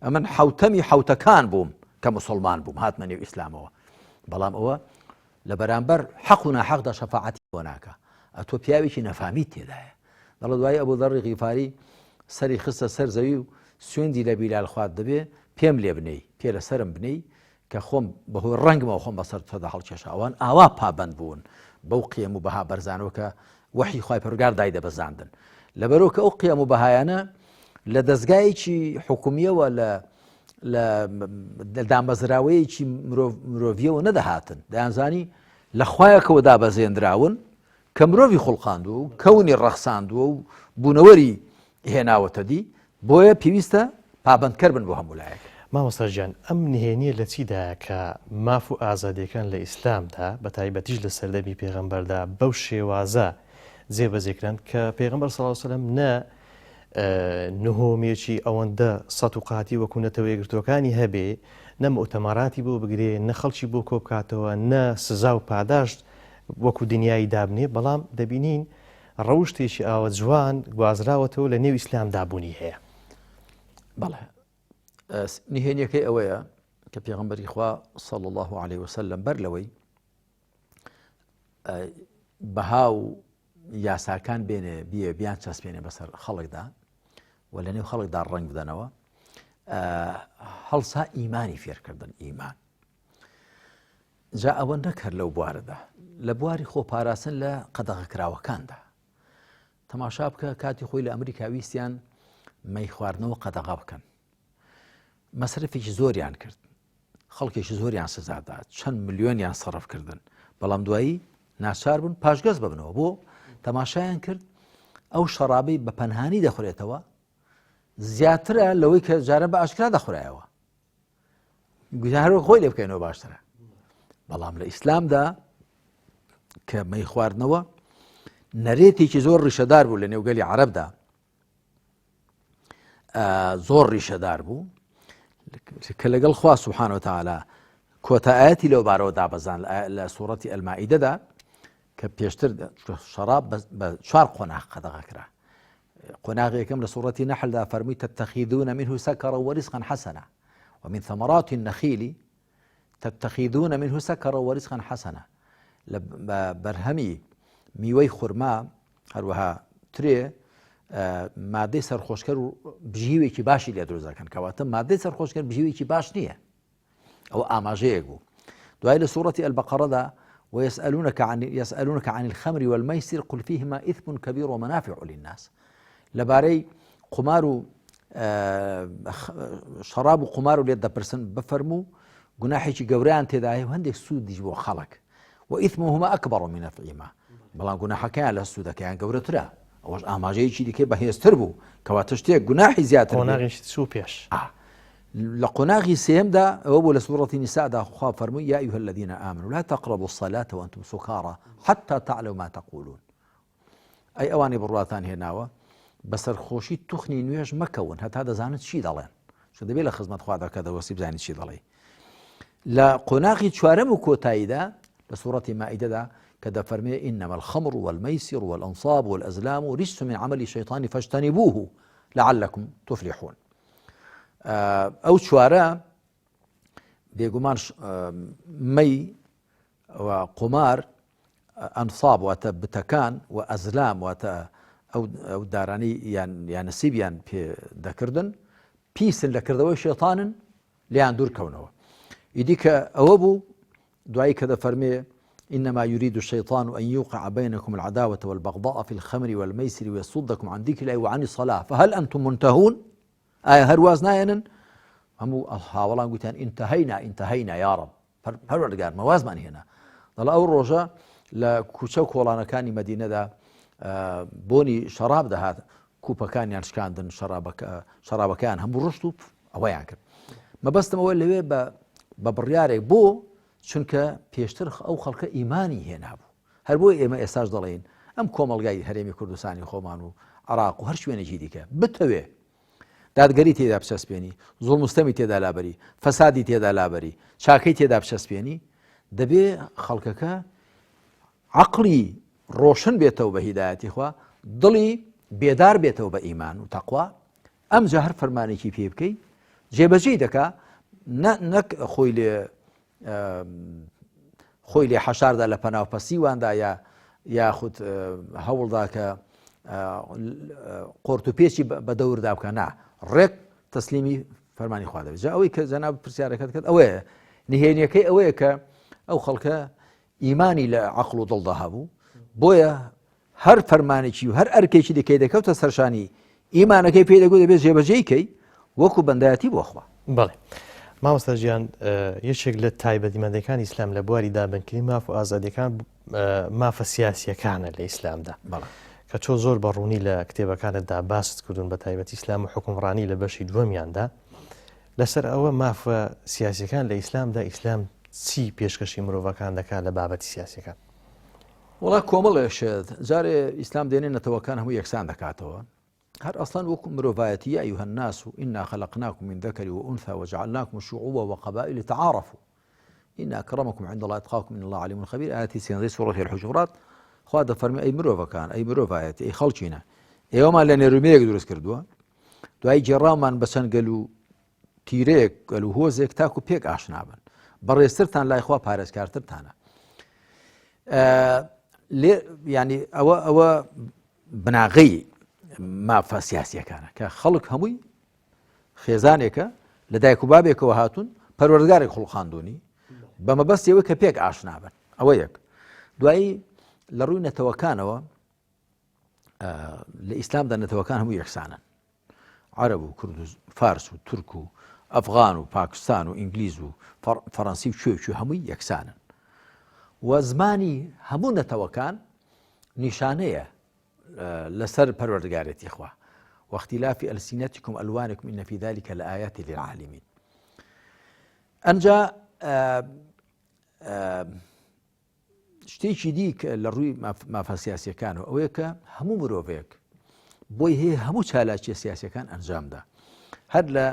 ئەمن حوتەمی حوتەکان بووم کە موسڵمان بووم هاتمە نێو ئیسلامەوە. بەڵام ئەوە لە بەرامبەر حەق و ناحەقدا شەفاعەتی بۆ ناکە. ئەتۆ پیاوێکی نەفامی تێدایە. دەڵێ دوای ئەبوو ذەڕی غیفاری سەری خستە سەر زەوی و سوێندی لە بیلال خوارد دەبێ پێم لێ بنەی پێ لە سرم بنەی کە خۆم بەهۆی ڕەنگمەوە خۆم بەسەر تۆدا هەڵکێشا. ئەوان ئاوا پابەند بوون بەو قیەم و بەها بەرزانەوە کە وحی خوای پەروەردگار دای دەبەزاندن. لەبەرەوە کە ئەو قیەم و بەهایانە لە دەستگایەکی حکومیەوە لە دامەزراوەیەکی مرۆڤیەوە نەدەهاتن. دەیانزانی لە خوایەکەوە دابەزێنراون کە مرۆڤی خوڵقاندووە و کەونی ڕەخساندووە و بوونەوەری هێناوەتە دی بۆیە پێویستە پابەندکەر بن بۆ هەموو لایەک. مامۆستا گیان ئەم نهێنیە لە چیدایە کە ماف و ئازادیەکان لە ئیسلامدا بە تایبەتیش لە سەردەمی پێغەمبەردا بەو شێوازە جێبەجێکران کە پێغەمبەر صلی الله علیه وسلم نە نهۆمێکی ئەوەندە سەد و قاتی وەکو نەتەوەیەگرتوەکانی هەبێ نە مؤتەمەراتی بۆ بگرێ نە خەڵکی بۆ کۆ بکاتەوە نە سزا و پاداشت وەکو دنیای دابنێ. بەڵام دەبینین ڕەوشتێکی ئاوە جوان گوازراوەتەوە لە نێو ئیسلامدا بوونی هەیە. بەڵێ نهێنیەکەی ئەوەیە کە پێغەمبەری خوا صلی الله عليه وسلم بەر لەوەی بەها و یاساکان بێنێ بیان چەسپێنێ بەسەر خەڵکدا و لە نێو خەڵکدا ڕەنگ بدەنەوە هەڵسا ئیمانی فێرکردن. ئیمان جا ئەوە نەکرد لەو بوارەدا لە بواری خۆپاراستن لە قەدەغەکراوەکاندا. تەماشا بکە کاتی خۆی لە ئەمریکا ویستیان مەی خواردنەوە قەدەغە بکەن. مەسرفێکی زۆریان کرد خەڵکێکی زۆریان سزادا چەند ملیۆنیان سەرف کردن. بەڵام دوایی ناچار بوون پاشگەز ببنەوە بۆ تەماشایان کرد ئەو شەرابەی بە پەنهانی دەخورێتەوە زیاترە لەوەی کە جارە بە ئاشکرا دەخورایەوە. گوزارە خۆی لێ بکەینەوە باشترە. بەڵام لە ئیسلامدا کە مەی خواردنەوە نەرێتێکی زۆر ڕیشەدار بوو لە نێوگەلی عەرەبدا زۆر ڕیشەدار بوو کە لەگەڵ خوا سوبحانە وتەعالا کۆتایەتی لەو بارەوە دابەزان لە سوورەتی ئەلمائیدەدا کە پێشتر شەراب بە 4 قۆناغ قەدەغەکرا. قۆناغی یەکەم لە سوورەتی نەحلدا فەرمووی تتەخیذون منه سەکەرا وەریزقا حەسەنا ومن ثمرات النخيل تتخذون منه سكرا ورزقا حسنا. بەرهەمی میوەی خورما هەروەها ترێ مادەی سەرخۆشکەر و بژیوێکی باشی لێ دروست دەکەن کەواتە مادەی سەرخۆشکەر بژیوێکی باش نییە. ئەوە ئاماژەیەک بوو. دوای لە سوورەتی ئەلبەقەرەدا ويسألونك عن الخمر والميسر قل فيهما إثم كبير ومنافع للناس. لەبارەی قمار و شەراب و قمار و لێت دەپرسن بفەرموو گوناحێکی گەورەیان تێدایە و هەندێک سوودیش بۆ خەڵک وإثمهما أكبر من نفعهما. بەڵام گوناحەکەیان لە سوودەکەیان گەورەترە. ئەوەش ئاماژەیەکی دیکەی بەهێزتر بوو کەواتە شتێک گوناحی زیاتر لە قۆناغی سێمدا ئەوە بوو لە سوورەتی نیسادا خوا فەرمووی یا ئەیها الذین آمنوا لا تقربوا الصلاة وأنتم سكارى حتى تعلموا ما تقولون. ئەی ئەوانی بڕواتان هێناوە بەسەر خۆشی توخنی نوێژ مەکەون هەتا دەزانن چی دەڵێن. چ دەبێت لە خزمەت خوا دەکە دەوەسی بزانیت چی دەڵێ. لە قۆناغی چوارەم و کۆتاییدا لە سوورەتی مائیدەدا کە دەفەرمێ إنما الخمر والميسر والأنصاب والأزلام رجس من عمل الشيطان فاجتنبوه لعلكم تفلحون. ئەو چوارە بێگومان مەی و قمار ئەنصاب واتە بتەکان و ئەزلام واتە ئەو دارانی یان نسیبیان پێ دەکردن پیسن لە کردەوەی شێطانن لیان دوورکەونەوە. ئیدی کە ئەوە بوو دوایی کە دەفەرمێ إنما يريد الشيطان أن يوقع بينكم العداوة والبغضاء في الخمر والميسر ويصدكم عن ذكر الله وعن الصلاة فهل أنتم منتهون؟ هەرواز نایەنن هەموو هاوڵان گوتیان ئینتەهەینا ئینتەهەینا یا ڕەب پەروەردگار مەوازمان هێنا دەڵ ئەو ڕۆژە لە کوچە و کۆڵانەکانی مەدینەدا بۆنی شەراب دەهات کوپەکانیان شکاندن شەرابەکەیان هەموو ڕشت و ئەوەیان کرد مەبەستمەوە لەوێ بە بڕیارێک بۆ چونکە پێشتر ئەو خەڵکە ئیمانی هێنابوو هەر بۆی ئێمە ئێستاش دەڵێن ئەم کۆمەڵگای هەرێمی کوردستانی خۆمان و عراق و هەر شوێنێکی دیکە بتەوێ دادگەری تێدا بچەسپێنی زوڵمستەمی تێدا لابەری فەسادی تێدا لابەری چاکەی تێدا بچەسپێنی دەبێ خەڵکەکە عەقڵی ڕۆشن بێتەوە بە هیدایەتی خوا دڵی بێدار بێتەوە بە ئیمان و تەقوا ئەمجا هەر فەرمانێکی پێ بکەی جێبەجێی دەکا نەک خۆی لێ حەشاردا لە پەناوپەسیواندا یاخود هەوڵدا کە قۆرت و پێچی بە دەوردا بکە نا ڕێک تەسلیمی فەرمانی خوا دەبێت جا ئەوەی کە جەناب پرسیارەکەت کرد ئەوەیە نهێنیەکەی ئەوەیە کە ئەو خەڵکە ئیمانی لە عەقڵ و دڵدا هەبوو بۆیە هەر فەرمانێکی و هەر ئەرکێکی دەکەی دەکەوتە سەرشانی ئیمانەکەی پێ دەگوت دەبێت جێبەجێیکەی وەکو بەندایەتی بۆ خوا. بەڵێ مامۆستا ژیان یەکێک لە تایبەتمەندەکانی ئیسلام لە بواری دابنکردنی ماف و ئازادیەکان مافە سیاسیەکانە لە ئیسلامدا کە چۆ زۆر بەڕوونی لە کتێبەکانتدا باست کردوون بە تایبەتی ئیسلام و حکومڕانی لە بەشی دووەمیاندا لەسەر ئەوە مافە سیاسیەکان لە ئیسلامدا ئیسلام چی پێشکەشی مرۆڤەکان دەکات لە بابەتی سیاسیەکان؟ وڵا کۆمەڵێشت جارێ ئیسلام دێنێنەتەوەکان هەموو یەکسان دەکاتەوە هەر ئەسڵان وەکو مرۆڤایەتی یا ئەیها الناس إنا خلقناكم من ذكر وأنثى وجعلناكم شعوبا وقبائل لتعارفوا إن أكرمكم عند الله أتقاكم إن الله عليم خبير آياتي سينزي سورة الحجرات خوا دەفەرمی ئەی مرۆڤەکان ئەی مرۆڤایەتی ئەی خەڵکینە ئێوەمان لە نێرومەیەک دروست کردووە دوای جێڕامان بە چەند گەل و تیرەیەک گەل و هۆزێک تاکو پێک ئاشنابن بەڕێزترتان لای خوا پارێزکارترتانە ینی ئەوە بناغی مافە سیاسیەکانە کە خەڵک هەمووی خێزانێکە لە دایک و بابێکەوە هاتوون پەروەردگارێک خوڵقاندوونی بە مەبەستیەوەی کە پێک ئاشنابن ئەوە یەک دوایی لە ڕووی نەتەوەکانەوە لە ئیسلامدا نەتەوەکان هەموو یەکسانن عەرەب و کورد و فارس و تورک و ئەفغان و پاکستان و ئینگلیز و فەڕەنسی و کوێ هەمووی یەکسانن و زمانی هەموو نەتەوەکان نیشانەیە لەسەر پەروەردگارێتی خوا واختلاف ألسنتكم ألوانكم إن في ذلك لآيات للعالمين. ئەنجا شتێکی دیک لە ڕووی مافە سیاسیەکانەوە ئەوەیە کە هەموو مرۆڤێک بۆی هەیە هەموو چالاکیە سیاسیەکان ئەنجامدا هەر لە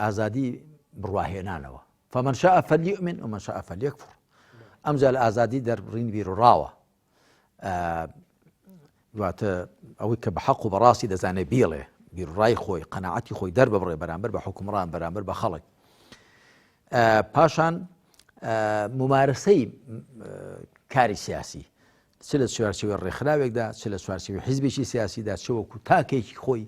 ئازادی بڕواهێنانەوە فمن شاء فليؤمن ومن شاء فليكفر ئەمجا لە ئازادی دەربڕین بیرڕاوە دواتە ئەوەی کە بە حەق و بەڕاستی دەزانێت بیڵێ بیرڕای خۆی قەناعەتی خۆی دەرببڕێ بەرامبەر بە حکومڕان بەرامبەر بە خەڵک پاشان ممارسەی کاری سیاسی چ لە چوارچێوەی ڕێکخراوێکدا چ لە چوارچێوەی حیزبێکی سیاسیدا چ وەکو تاکێکی خۆی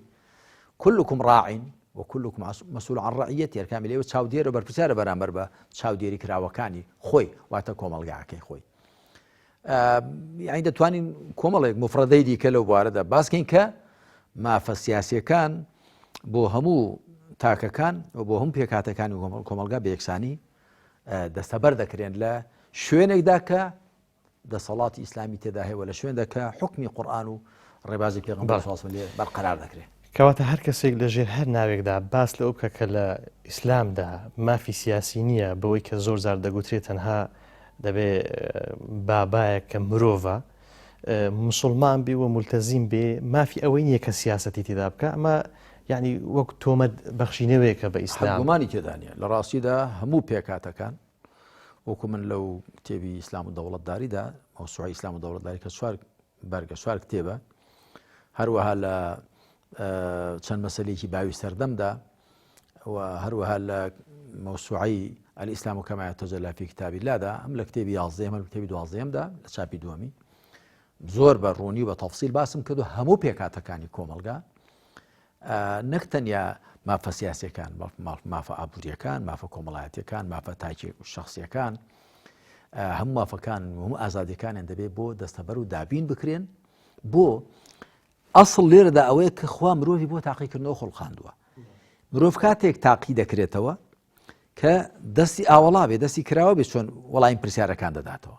كلكم راع وكلكم مسؤول عن رعيته ئەرکامی لێوە چاودێرە بەرپرسیارە بەرامبەر بە چاودێری کراوەکانی خۆی واتە کۆمەڵگەکەی خۆی یعنی دەتوانین کۆمەڵێک مفرەدەی دیکە لەو بوارەدا باسکەین کە مافە سیاسیەکان بۆ هەموو تاکەکان و بۆ هەموو پێکهاتەکانی کۆمەڵگا بە یەکسانی دەستەبەر دەکرێن لە شوێنێکدا کە دەسەڵاتی ئیسلامی تێدا هەیە لە شوێندا کە حکمی قورئان و ڕێبازی پێغەمبەر صلی الله علیه و سلم بەرقەرار دەکرێت. کەواتە هەر کەسێک لەژێر هەر ناوێکدا باس لەو بکە کە لە ئیسلامدا مافی سیاسی نییە بەوەی کە زۆر زار دەگوترێت تەنها دەبێ بابایە کە مرۆڤە مسلمان بێ و مولتەزیم بێ مافی ئەوەی نییە کە سیاسەتی تێدا بکە ئەمە یعنی وەک تۆمەت بەخشینەوەیەکە بە ئیسلام گومانی تێدانە لە ڕاستیدا هەموو پێکاتەکان وەکو من لەو کتێبی ئیسلام و دەوڵەتداریدا مەوسوعەی ئیسلام و دەوڵەتداری کە چوار کتێبە هەروەها لە چەند مەسەلێکی باوی سەردەمدا و هەروەها لە مەوسوعەی الئیسلام و کەما یەتەجەلا فی کتاب اللهدا هەم لە کتێبی 11 هەم لە کتێبی 12دا لە چاپی دووەمی زۆر بە ڕوونی و بە تەفسیل باسم کردو هەموو پێکاتەکانی کۆمەڵگا نەک تەنیا مافە سیاسیەکان مافە ئابوووریەکان مافە کۆمەڵایەتیەکان مافە تاکی شەخصیەکان هەموو مافەکان هەموو ئازادیەکانیان دەبێت بۆ دەستەبەر و دابین بکرێن بۆ ئەسڵ لێرەدا ئەوەیە کە خوا مرۆڤی بۆ تاقیکردنەوە خوڵقاندووە مرۆڤ کاتێک تاقی دەکرێتەوە کە دەستی ئاوەڵا بێ دەستی کراوە بێ چۆن وەڵامی پرسیارەکان دەداتەوە.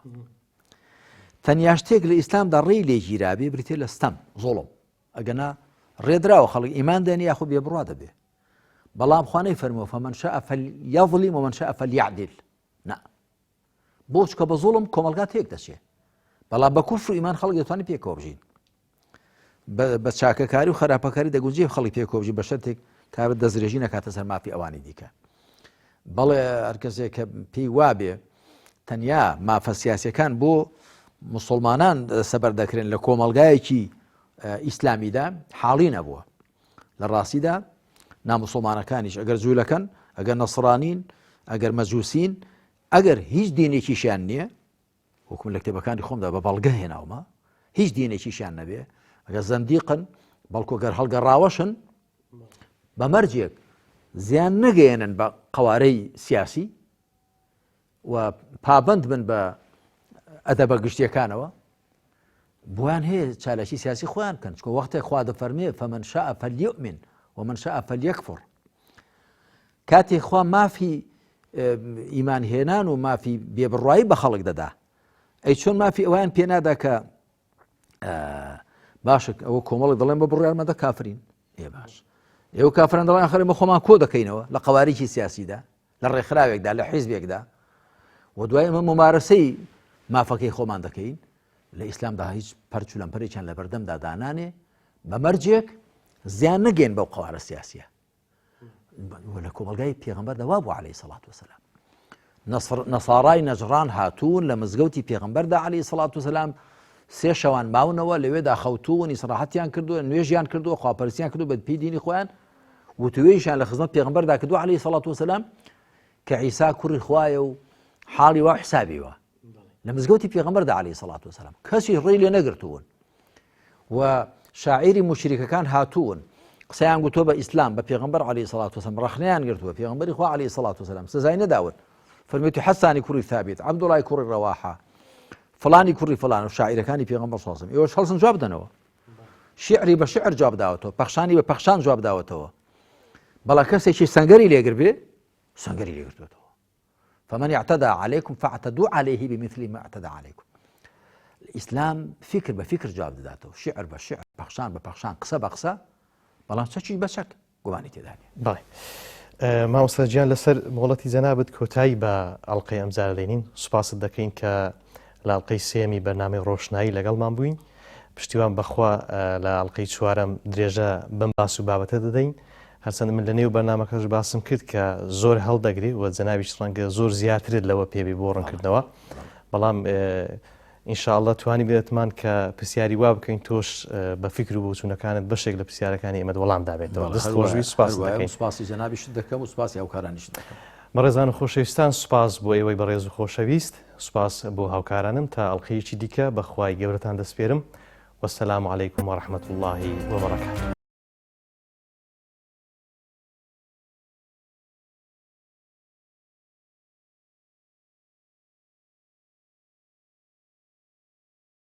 تەنیا شتێک لە ئیسلامدا ڕێی لێ گیرابێ بریتێ لە ستەم زۆڵم ئەگەنا ڕێدراوە خەڵک ئیمان دێنی یاخۆ بێبڕوا دەبێ. بەڵام خوانەی فەرمووە فەمەن شاء فلیظلم ومن شاء فلیعدل. نا بۆ چکە بە زۆڵم کۆمەلگا تێک دەچێ، بەڵام بە کوفر و ئیمان خەڵک دەتوانێت پێکەوە بژین. بە چاکەکاری و خراپەکاری دەگونجێ خەڵی پێکەوە بژین بە شەرتێک کابرا دەستدرێژی نەکاتە سەر مافی ئەوانی دیکە. بەڵێ هەر کەسێک کە پێی وابێ تەنیا مافە سیاسیەکان بۆ مسلمانان سەبەر دەکرێن لە کۆمەلگایەکی ئیسلامیدا حاڵی نەبووە. لە ڕاستیدا نامسلمانەکانیش ئەگەر جوولەکەن، ئەگەر نەسڕانین، ئەگەر مەجووسین، ئەگەر هیچ دینێکیشیان نییە، وەکوم لە کتێبەکانی خۆمدا بە بەڵگە هێناومە، هیچ دینێکیشیان نەبێ، ئەگەر زەندیقن بەڵکو گەر هەڵگەڕاوەشن بە مەرجێک زیان نەگەێنن بە قەوارەی سیاسی و پابند بن بە ئەدەبە گشتیەکانەوە، بۆیان هەیە چالەکی سیاسی خۆیان بکەن. چکە وەختێک خوا دەفەرمێ فەمەن شاء فلیؤمن ومن شاء فلیەکفر. کاتێک خوا مافی ئیمان هێنان و مافی بێبڕوایی بە خەڵک دەدا، ئەی چۆن مافی ئەویان پێنادا کە باشە ئەوە کۆمەڵک دەڵێن بە بڕیارمەدە کافرین. باش ئێوە کافران دەڵێن ئاخر ئێمە خۆمان کۆ دەکەینەوە لە قەوارێکی سیاسیدا، لە ڕێکخراوێکدا، لە حیزبێکدا، و دوای ئەمە ممارەسەی مافەکەی خۆمان دەکەین. لە ئیسلامدا هیچ پەرچ و لەمپەرێکیان لە بەردەمدا دانانێ بە مەرجێک زیان نەگەین بەو قەوارە سیاسیە. لە کۆمەلگای پێغەمبەردا وا بوو عەلەیهی سەڵات وسەلام. نەسارای نەجڕان هاتوون لە مزگەوتی پێغەمبەردا عەلەیهی سەڵات وسەلام، 3 شەوان ماونەوە لەوێدا خەوتوون، ئیسراحەتیان کردووە، نوێژیان کردووە، خواپەرستیان کردووە بە پێی دینی خۆیان، وتوێژیان لە خزمەت پێغەمبەردا کردووە عەلەیهی سەڵات وسەلام کە عیسا کوڕی خوایە و حاڵی وا حسابیوە لە مزگەوتی پێغەمبەردا عەلەیهی سەڵات وسەلام. کەسی ڕێی لێ نەگرتوون و شاعیری موشریکەکان هاتوون قسەیان گوتووە بە ئیسلام بە پێغەمبەر عەلەیهی سەڵات وسەلام، ڕەخنەیان گرتووە پێغەمبەری خوا عەلەیهی سەڵات وسەلام، سزای نەداون. فەرمێتی حەسانی کوڕی ثابت، عەبدوڵای کوڕی ڕەواحە، فڵانی کوڕی فڵان و شاعیرەکانی پێغەمبەر صلی الله علیه و سلم ئێوەش هەڵسن جواب بدەنەوە. شیعری بە شیعر جواب داوەتەوە، پەخشانی بە پەخشان جواب داوەتەوە. بەڵام کەسێکی سەنگەری لێگر بێ سەنگەری لێگرتوێتەوە. فمن اعتدى عليكم فاعتدوا عليه بمثل ما اعتدى عليكم. الإسلام فكر بفكر جواب داداتەوە، شعر بە شعر، پەخشان بە پەخشان، قسە بە قسە، بەڵام چەکی بە چەک گومانی تێدانێ. بەڵێ مامۆستا گیان لەسەر مۆڵەتی جەنابەت کۆتایی بە ئەڵقەی ئەمجار دێنین. سوپاست دەکەین کە لە ئەڵقەی سێمی بەرنامەی ڕۆشنایی لەگەڵمان بووین. پشتیوان بەخوا لە ئەڵقەی 4ەم درێژە بم باس و بابەتە دەدەین. هەرچەند من لە نێو بەرنامەکەش باسم کرد کە زۆر هەڵدەگری و جەنابیش ڕەنگە زۆر زیاترت لەوە پێبی بۆ ڕوونکردنەوە، بەڵام ئینشاءالله توانی بێتمان کە پرسیاری وا بکەین تۆش بە فکر و بۆچوونەکانت بەشێک لە پرسیارەکانی ئێمە وەڵام دابێتەوە. دەستخۆشی سوپاس دەکەین. سوپاسی جەنابیشت دەکەم و سوپاسی هاوکارانیشت دەکەم. بەڕێزان و خۆشەویستان، سوپاس بۆ ئێوەی بەڕێز و خۆشەویست، سوپاس بۆ هاوکارانم. تا ئەڵقەیەکی دیکە بەخوای گەورەتان دەسپێرم. وەسەلام عەلەیکوم وەڕەحمەتوڵڵاهی وبەڕەکاتوه.